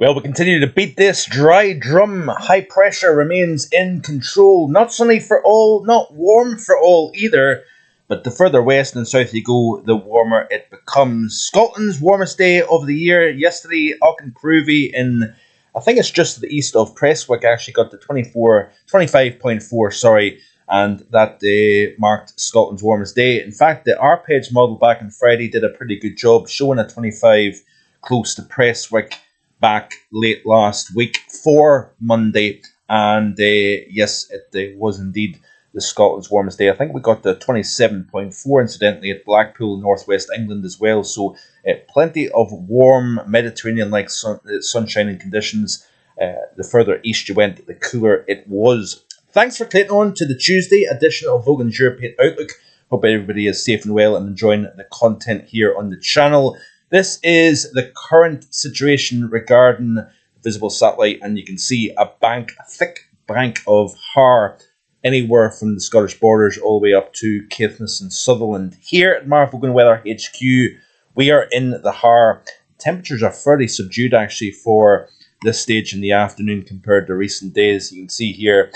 Well, we continue to beat this dry drum. High pressure remains in control. Not sunny for all, not warm for all either. But the further west and south you go, the warmer it becomes. Scotland's warmest day of the year. Yesterday, Auchenprovy in, I think it's just to the east of Prestwick, actually got to 25.4, and that day marked Scotland's warmest day. In fact, the Arpegge model back on Friday did a pretty good job, showing a 25 close to Prestwick back late last week for Monday, and yes, it was indeed the Scotland's warmest day. I think we got to 27.4 incidentally at Blackpool, northwest England as well, so plenty of warm Mediterranean-like sunshining conditions. The further east you went, the cooler it was. Thanks for clicking on to the Tuesday edition of Vogan's European Outlook. Hope everybody is safe and well and enjoying the content here on the channel. This is the current situation regarding visible satellite, and you can see a thick bank of Har anywhere from the Scottish borders all the way up to Caithness and Sutherland. Here at Vogan Weather HQ, we are in the Har. Temperatures are fairly subdued actually for this stage in the afternoon compared to recent days. You can see here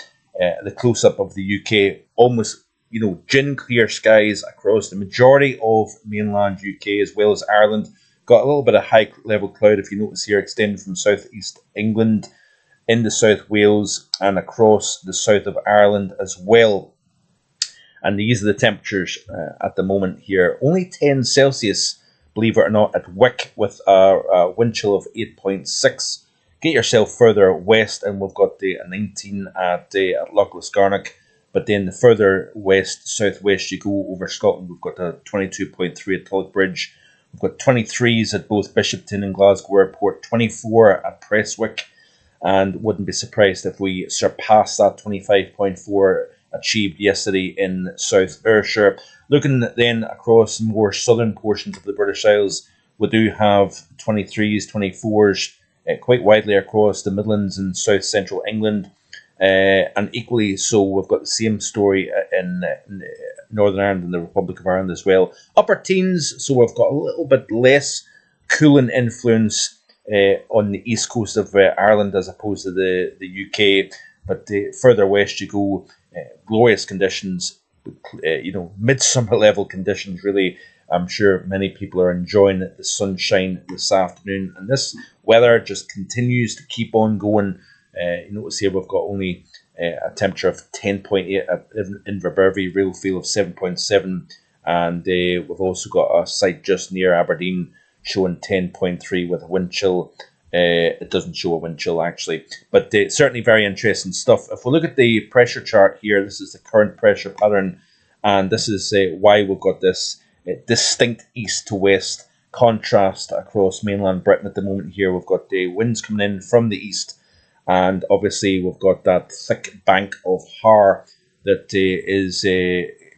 the close-up of the UK, almost gin clear skies across the majority of mainland UK as well as Ireland. Got a little bit of high level cloud, if you notice here, extending from southeast England into South Wales and across the south of Ireland as well. And these are the temperatures at the moment here. Only 10 Celsius, believe it or not, at Wick with a wind chill of 8.6. Get yourself further west and we've got a 19 at Loch Lisgarnock. But then the further west, southwest you go over Scotland, we've got a 22.3 at Tullochbridge. We've got 23s at both Bishopton and Glasgow Airport, 24 at Prestwick, and wouldn't be surprised if we surpass that 25.4 achieved yesterday in South Ayrshire. Looking then across more southern portions of the British Isles, we do have 23s, 24s quite widely across the Midlands and South Central England. And equally so, we've got the same story in Northern Ireland and the Republic of Ireland as well. Upper teens, so we've got a little bit less cooling influence on the east coast of Ireland as opposed to the UK. But further west you go, glorious conditions, midsummer level conditions really. I'm sure many people are enjoying the sunshine this afternoon. And this weather just continues to keep on going. You notice here we've got only a temperature of 10.8 in Inverbervie, real feel of 7.7, and we've also got a site just near Aberdeen showing 10.3 with a wind chill. It doesn't show a wind chill actually, but certainly very interesting stuff. If we look at the pressure chart here, this is the current pressure pattern, and this is why we've got this distinct east to west contrast across mainland Britain at the moment. Here we've got the winds coming in from the east. And obviously, we've got that thick bank of Har that is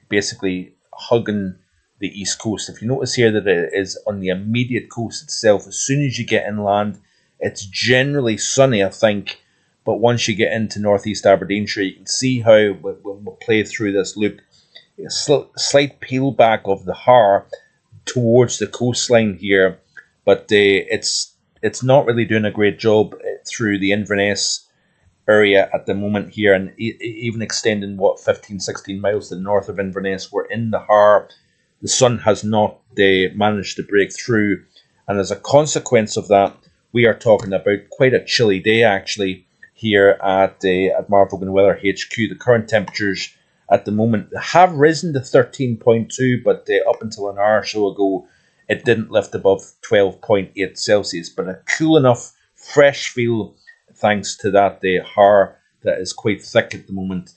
basically hugging the east coast. If you notice here that it is on the immediate coast itself, as soon as you get inland, it's generally sunny, I think. But once you get into northeast Aberdeenshire, you can see how, when we'll play through this loop, a slight peel back of the Har towards the coastline here. But it's not really doing a great job through the Inverness area at the moment here, and even extending 15-16 miles to the north of Inverness. We're in the Har. The sun has not managed to break through, and as a consequence of that, we are talking about quite a chilly day actually here at Vogan Weather HQ. The current temperatures at the moment have risen to 13.2, but up until an hour or so ago, it didn't lift above 12.8 Celsius, but a cool enough, fresh feel thanks to that Har that is quite thick at the moment,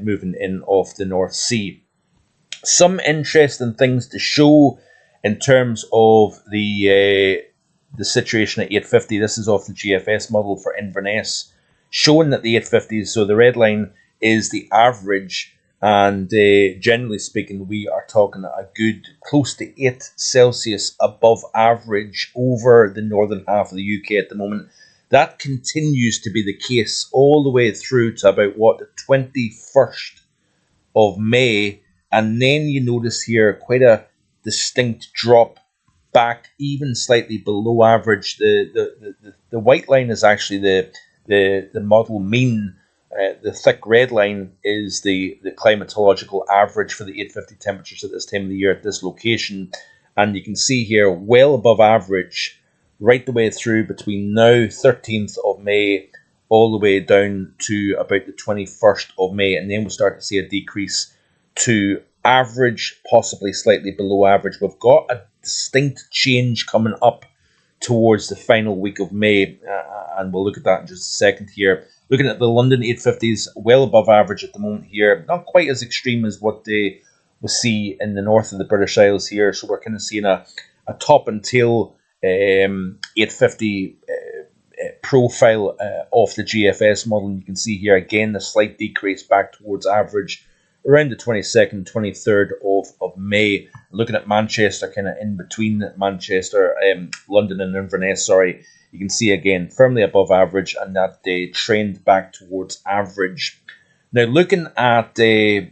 moving in off the North Sea. Some interesting things to show in terms of the situation at 850. This is off the GFS model for Inverness, showing that the 850s, so the red line is the average. And generally speaking, we are talking a good close to 8 Celsius above average over the northern half of the UK at the moment. That continues to be the case all the way through to about, the 21st of May. And then you notice here quite a distinct drop back even slightly below average. The white line is actually the model mean. The thick red line is the climatological average for the 850 temperatures at this time of the year at this location. And you can see here well above average right the way through between now 13th of May all the way down to about the 21st of May. And then we'll start to see a decrease to average, possibly slightly below average. We've got a distinct change coming up towards the final week of May, and we'll look at that in just a second here. Looking at the London 850s, well above average at the moment here. Not quite as extreme as what they will see in the north of the British Isles here. So we're kind of seeing a top and tail 850 profile off the GFS model. And you can see here again the slight decrease back towards average around the 22nd, 23rd of May. Looking at Manchester, kind of in between Manchester, London and Inverness, sorry, you can see again firmly above average, and that they trend back towards average. Now looking at the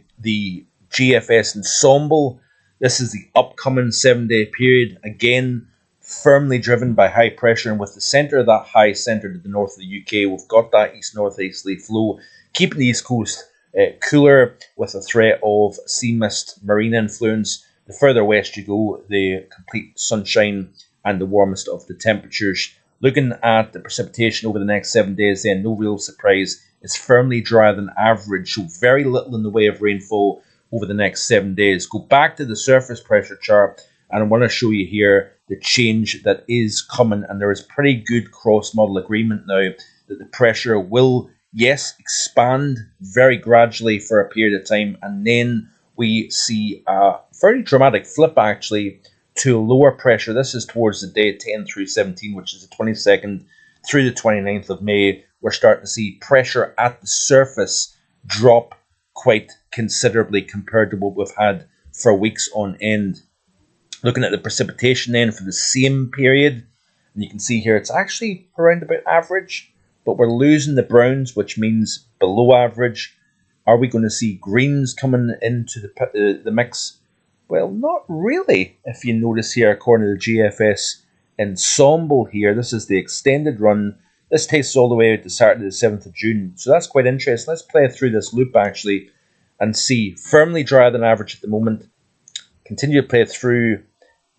GFS ensemble, this is the upcoming 7-day period, again firmly driven by high pressure, and with the centre of that high centred to the north of the UK, we've got that east-northeasterly flow, keeping the east coast cooler with a threat of sea mist, marine influence. The further west you go, the complete sunshine and the warmest of the temperatures. Looking at the precipitation over the next 7 days, then no real surprise, it's firmly drier than average, so very little in the way of rainfall over the next 7 days. Go back to the surface pressure chart, and I want to show you here the change that is coming, and there is pretty good cross-model agreement now that the pressure will, yes, expand very gradually for a period of time, and then we see a very dramatic flip actually to lower pressure. This is towards the day 10 through 17, which is the 22nd through the 29th of May. We're starting to see pressure at the surface drop quite considerably compared to what we've had for weeks on end. Looking at the precipitation then for the same period, and you can see here it's actually around about average, but we're losing the browns, which means below average. Are we going to see greens coming into the mix? Well, not really. If you notice here, according to the GFS ensemble here, this is the extended run. This takes us all the way out to Saturday the 7th of June. So that's quite interesting. Let's play through this loop actually and see. Firmly drier than average at the moment. Continue to play through.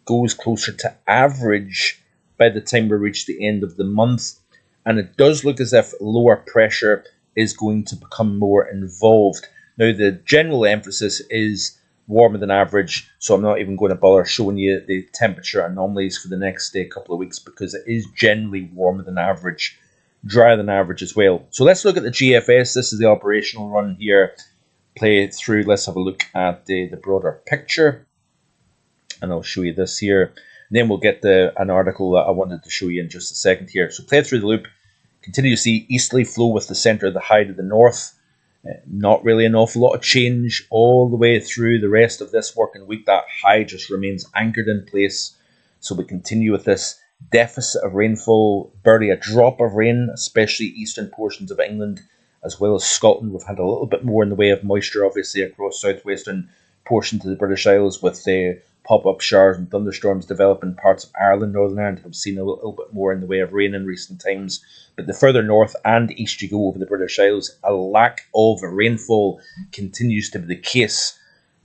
Goes closer to average by the time we reach the end of the month. And it does look as if lower pressure is going to become more involved. Now, the general emphasis is warmer than average, so I'm not even going to bother showing you the temperature anomalies for the next couple of weeks, because it is generally warmer than average, drier than average as well. So let's look at the GFS. This is the operational run here. Play it through. Let's have a look at the broader picture, and I'll show you this here. And then we'll get an article that I wanted to show you in just a second here. So play through the loop. Continue to see easterly flow with the centre of the high to the north. Not really an awful lot of change all the way through the rest of this working week. That high just remains anchored in place. So we continue with this deficit of rainfall, barely a drop of rain, especially eastern portions of England as well as Scotland. We've had a little bit more in the way of moisture, obviously, across southwestern portions of the British Isles, with the pop-up showers and thunderstorms developing parts of Ireland. Northern Ireland have seen a little bit more in the way of rain in recent times. But the further north and east you go over the British Isles, a lack of rainfall continues to be the case.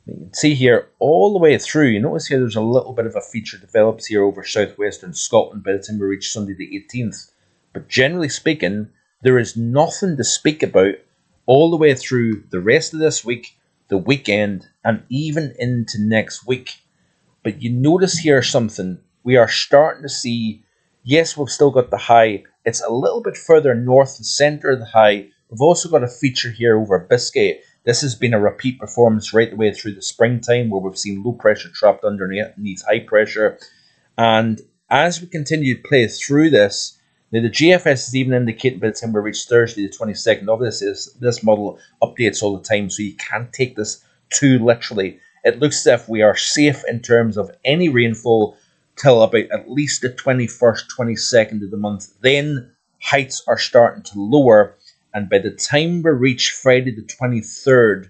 You can see here all the way through, you notice here there's a little bit of a feature develops here over southwestern Scotland by the time we reach Sunday the 18th. But generally speaking, there is nothing to speak about all the way through the rest of this week, the weekend, and even into next week. But you notice here something. We are starting to see, yes, we've still got the high. It's a little bit further north and centre of the high. We've also got a feature here over Biscay. This has been a repeat performance right the way through the springtime, where we've seen low pressure trapped underneath high pressure. And as we continue to play through this, now the GFS is even indicating by the time we reach Thursday the 22nd of this model updates all the time, so you can't take this too literally. It looks as if we are safe in terms of any rainfall till about at least the 21st, 22nd of the month. Then heights are starting to lower, and by the time we reach Friday the 23rd,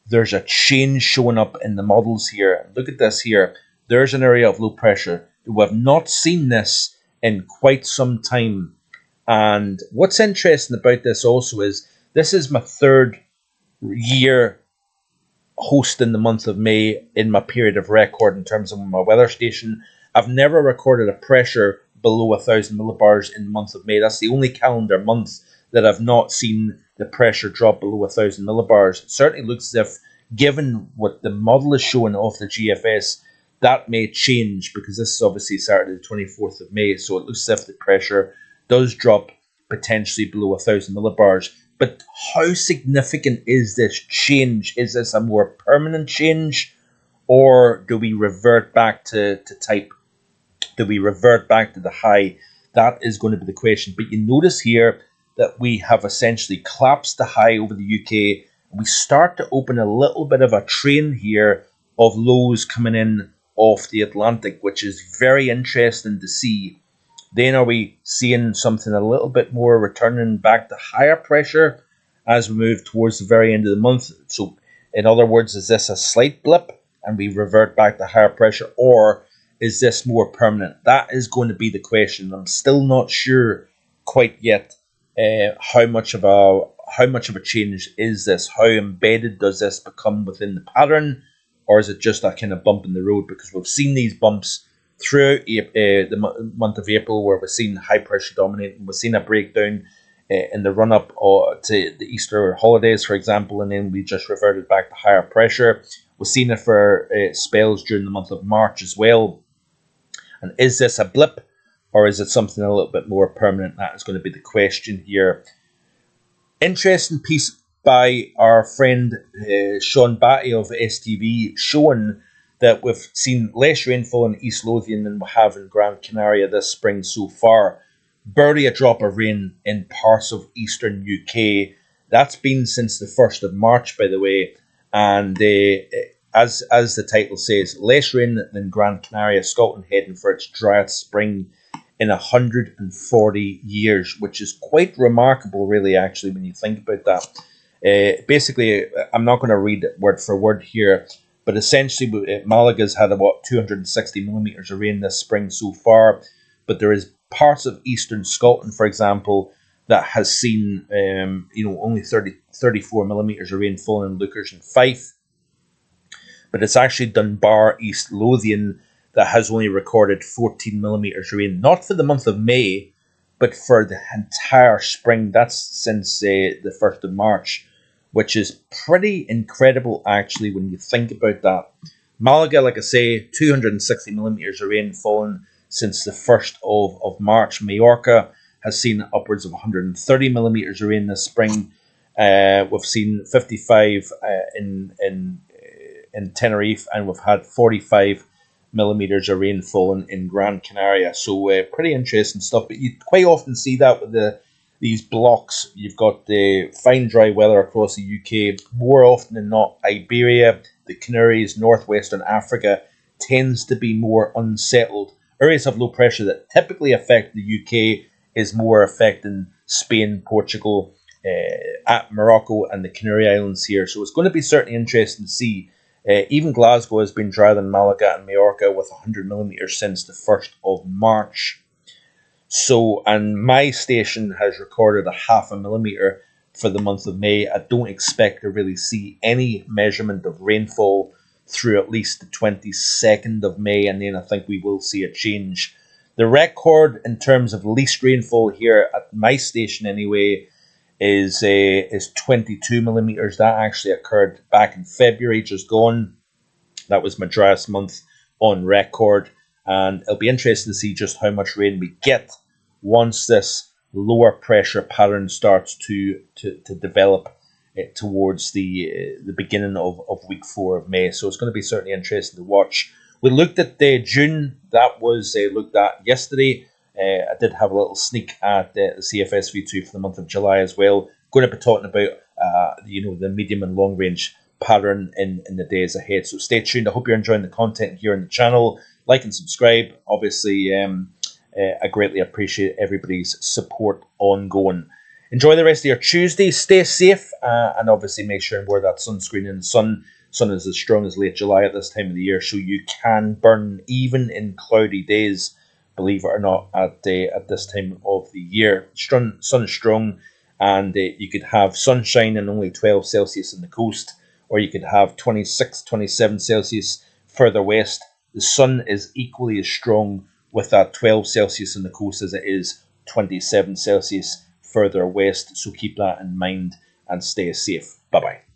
there's a change showing up in the models here. Look at this here. There's an area of low pressure. We have not seen this in quite some time. And what's interesting about this also is this is my third year hosting the month of May in my period of record in terms of my weather station. I've never recorded a pressure below 1,000 millibars in the month of May. That's the only calendar month that I've not seen the pressure drop below 1,000 millibars. It certainly looks as if, given what the model is showing off the GFS, that may change, because this is obviously Saturday the 24th of May, so it looks as if the pressure does drop potentially below 1,000 millibars. But how significant is this change? Is this a more permanent change, or do we revert back to type? Do we revert back to the high? That is going to be the question. But you notice here that we have essentially collapsed the high over the UK. We start to open a little bit of a train here of lows coming in off the Atlantic, which is very interesting to see. Then are we seeing something a little bit more returning back to higher pressure as we move towards the very end of the month? So in other words, is this a slight blip and we revert back to higher pressure, or is this more permanent? That is going to be the question. I'm still not sure quite yet how much of a change is this? How embedded does this become within the pattern, or is it just a kind of bump in the road? Because we've seen these bumps throughout the month of April, where we've seen high pressure dominating. We've seen a breakdown in the run up to the Easter holidays, for example, and then we just reverted back to higher pressure. We've seen it for spells during the month of March as well. And is this a blip, or is it something a little bit more permanent? That is going to be the question here. Interesting piece by our friend Sean Batty of STV, showing that we've seen less rainfall in East Lothian than we have in Gran Canaria this spring so far. Barely a drop of rain in parts of eastern UK. That's been since the 1st of March, by the way. And as the title says, less rain than Gran Canaria, Scotland heading for its driest spring in 140 years, which is quite remarkable, really, actually, when you think about that. Basically, I'm not going to read it word for word here, but essentially, Malaga's had about 260 millimetres of rain this spring so far. But there is parts of eastern Scotland, for example, that has seen only 34 millimetres of rain falling in Lookers and Fife. But it's actually Dunbar, East Lothian, that has only recorded 14 millimetres of rain. Not for the month of May, but for the entire spring. That's since the 1st of March. Which is pretty incredible, actually, when you think about that. Malaga, like I say, 260 millimetres of rain fallen since the 1st of March. Majorca has seen upwards of 130 millimetres of rain this spring. We've seen 55 in Tenerife, and we've had 45 millimetres of rain fallen in Gran Canaria. So pretty interesting stuff. But you quite often see that with these blocks. You've got the fine dry weather across the UK. More often than not, Iberia, the Canaries, northwestern Africa tends to be more unsettled. Areas of low pressure that typically affect the UK is more affecting Spain, Portugal, at Morocco and the Canary Islands here. So it's going to be certainly interesting to see. Even Glasgow has been drier than Malaga and Majorca with 100 millimetres since the 1st of March. So, and my station has recorded a 0.5 millimetre for the month of May. I don't expect to really see any measurement of rainfall through at least the 22nd of May, and then I think we will see a change. The record in terms of least rainfall here at my station anyway is 22 millimetres. That actually occurred back in February, just gone. That was my driest month on record. And it'll be interesting to see just how much rain we get once this lower pressure pattern starts to develop towards the beginning of week 4 of May. So it's going to be certainly interesting to watch. We looked at June. That was looked at yesterday. I did have a little sneak at the CFS V2 for the month of July as well. Going to be talking about the medium and long range pattern in the days ahead. So stay tuned. I hope you're enjoying the content here on the channel. Like and subscribe. Obviously, I greatly appreciate everybody's support ongoing. Enjoy the rest of your Tuesday. Stay safe, and obviously make sure and wear that sunscreen in the sun sun is as strong as late July at this time of the year, so you can burn even in cloudy days, believe it or not, at this time of the year. Sun is strong, and you could have sunshine and only 12 Celsius on the coast, or you could have 26, 27 Celsius further west. The sun is equally as strong with that 12 Celsius on the coast as it is 27 Celsius further west, so keep that in mind and stay safe. Bye bye.